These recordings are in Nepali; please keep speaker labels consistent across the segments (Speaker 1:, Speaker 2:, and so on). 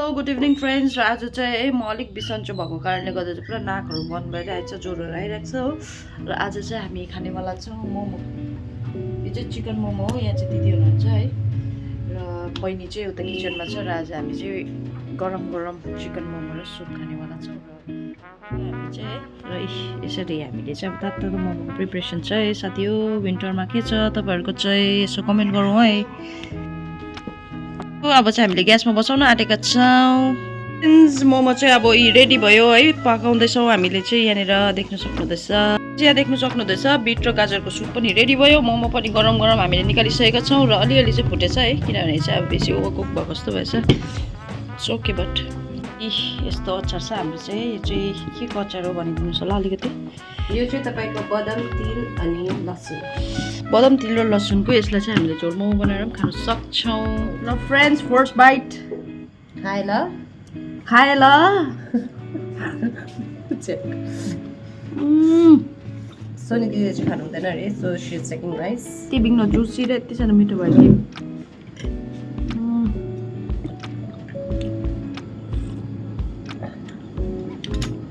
Speaker 1: Good evening friends. र आज चाहिँ है म अलिक बिसन्चो भएको कारणले गर्दा चाहिँ पुरा नाकहरू बन्द भइरहेको छ, ज्वरोहरू आइरहेको छ हो। र आज चाहिँ हामी खानेवाला छौँ मोमो। यो चाहिँ चिकन मोमो हो। यहाँ चाहिँ दिदी हुनुहुन्छ है र बहिनी चाहिँ उता किचनमा छ। र आज हामी चाहिँ गरम गरम चिकन मोमो र सुप खानेवाला छौँ। र हामी चाहिँ र यसरी हामीले चाहिँ अब तातो मोमोको प्रिपरेसन छ है साथी हो। विन्टरमा के छ तपाईँहरूको चाहिँ यसो कमेन्ट गरौँ है। अब चाहिँ हामीले ग्यासमा बसाउन आँटेका छौँ। मोमो चाहिँ अब रेडी भयो है, पकाउँदैछौँ हामीले चाहिँ। यहाँनिर देख्न सक्नुहुँदैछ, यहाँ देख्नु सक्नुहुँदैछ बिट र गाजरको सुप पनि रेडी भयो। मोमो पनि गरम गरम हामीले निकालिसकेका छौँ र अलिअलि चाहिँ फुटेछ है, किनभने चाहिँ अब बेसी ओभरकुक भएको जस्तो भएछ। ओके बट यस्तो अचार छ हाम्रो चाहिँ। यो चाहिँ के को अचार हो भनिदिनुहोस् होला अलिकति।
Speaker 2: यो चाहिँ तपाईँको बदाम तिल अनि लसुन,
Speaker 1: बदाम तिल र लसुनको यसलाई चाहिँ हामीले झोल मोमो बनाएर पनि खान सक्छौँ। र फ्रेन्ड्स फर्स्ट बाइट
Speaker 2: खाए ल सोनी दिदीले चाहिँ खानु हुँदैन अरे, so she is taking rice.
Speaker 1: यति बिग्न जुसी र यति सानो मिठो भयो कि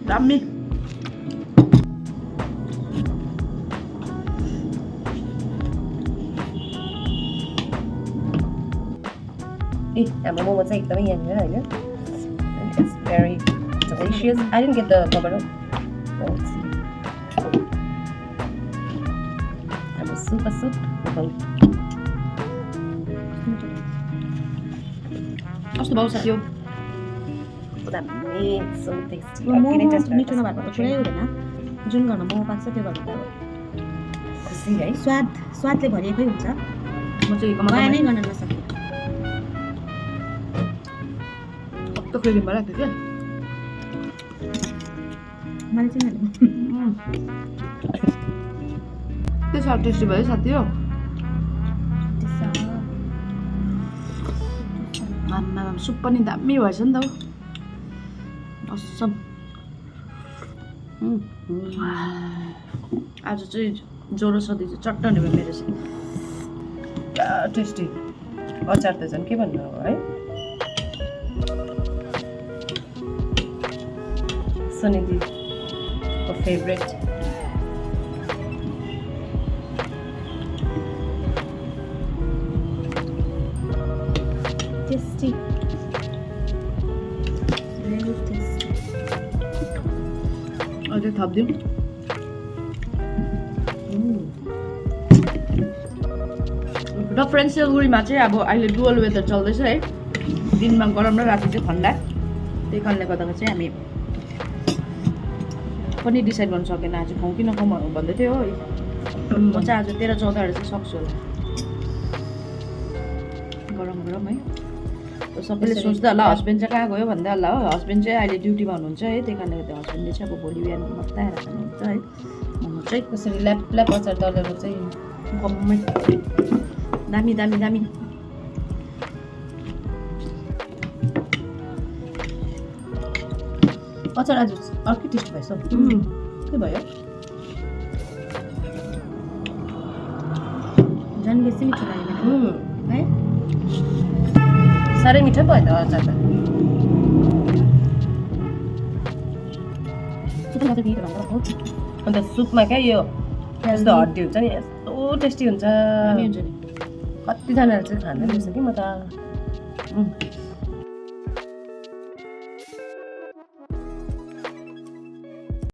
Speaker 1: दामी।
Speaker 2: हाम्रो मोमो चाहिँ एकदमै यहाँनिर होइन, it's very delicious. I didn't get the cover. हाम्रो सुप
Speaker 1: कस्तो भाउ साथी हो?
Speaker 3: मोमो मिठो नभएको त पुरै हुँदैन। जुन घरमा मोमो पाक्छ त्यो घरमा त
Speaker 2: खुसी है,
Speaker 3: स्वादले भरिएकै हुन्छ।
Speaker 1: म चाहिँ
Speaker 3: माया नै गर्न नसक्ने।
Speaker 1: कस्तो क्रेडिङ भइरहेको थियो क्या
Speaker 3: मलाई चाहिँ
Speaker 1: त्यो साह्रो टेस्टी भयो साथी हो। आम्मा सुप पनि दामी भएछ नि त हो, असम। आज चाहिँ ज्वरो सर्दी चाहिँ चट्ट हुने भयो मेरो चाहिँ।
Speaker 2: पुरा टेस्टी अचार त झन् के भन्नु हो है। सोनी दिदीको फेभरेट।
Speaker 3: Tasty, very tasty.
Speaker 1: अझै थपिदिउँ। र फ्रेन्ड्स सिलगढीमा चाहिँ अब अहिले डुअल वेदर चल्दैछ है, दिनमा गरम र राति चाहिँ ठन्डा। त्यही कारणले गर्दा चाहिँ हामी पनि डिसाइड गर्नु सकेन आज खाउँ कि नखाउँ भन्दै थियो हो। म चाहिँ आज 13-14 चाहिँ सक्छु होला गरम गरम है। सबैले सोच्दा होला हस्बेन्ड चाहिँ कहाँ गयो भन्दा होला हो। हस्बेन्ड चाहिँ अहिले ड्युटीमा हुनुहुन्छ है, त्यही कारणले गर्दा हस्बेन्डले चाहिँ अब भोलि बिहान मात्रै आएर खानुहुन्छ है। मोमो चाहिँ
Speaker 2: त्यसरी ल्याप अचार दलेर चाहिँ
Speaker 1: कम्मै दामी दामी दामी।
Speaker 2: अचार आज अर्कै टेस्ट भएछ। के भयो?
Speaker 3: झन् बेसी मिठो लाग्यो है।
Speaker 2: साह्रै मिठो भयो त अचार त। अन्त सुपमा क्या यो यस्तो हड्डी हुन्छ नि, यस्तो टेस्टी हुन्छ। कतिजनाले चाहिँ खाँदैन रहेछ कि म त